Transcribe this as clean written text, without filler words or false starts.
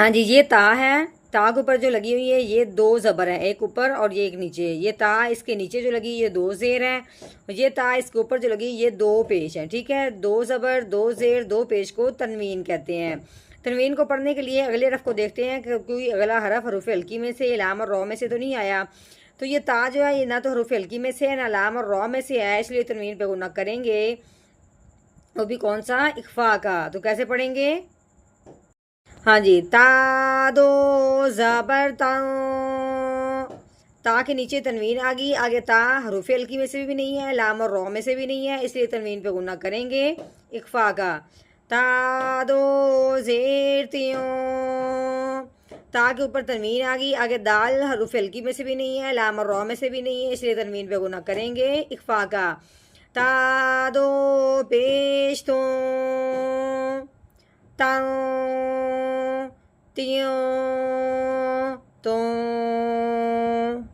हाँ जी, ये ता है। ता के ऊपर जो लगी हुई है ये दो ज़बर हैं, एक ऊपर और ये एक नीचे। ये ता इसके नीचे जो लगी ये दो ज़ेर हैं, और ये ता इसके ऊपर जो लगी ये दो पेश हैं। ठीक है, दो ज़बर दो ज़ेर दो पेश को तनवीन कहते हैं। तनवीन को पढ़ने के लिए अगले हरफ को देखते हैं कि कोई अगला हरफ हरूफ हल्की में से, लाम और रॉ में से तो नहीं आया। तो ये ता जो है ये ना तो हरूफ हल्की में से है ना लाम और रॉ में से है, इसलिए तनवीन पे गुना करेंगे। वो भी कौन सा, इख्फा का। तो कैसे पढ़ेंगे? हाँ जी, ता दो ज़बर ता के नीचे तनवीन आ गई। आगे ता हरूफ हल्की में से भी नहीं है, लाम और रॉ में से भी नहीं है, इसलिए तनवीन पे गुना करेंगे इख्फा का। ता दो जेर त्यों, ता के ऊपर तनवीन आ गई। आगे दाल हरूफ हल्की में से भी नहीं है, लाम और रॉ में से भी नहीं है, इसलिए तनवीन पे गुना करेंगे इख्फा का। ता दो पेश तो तां त्यों तो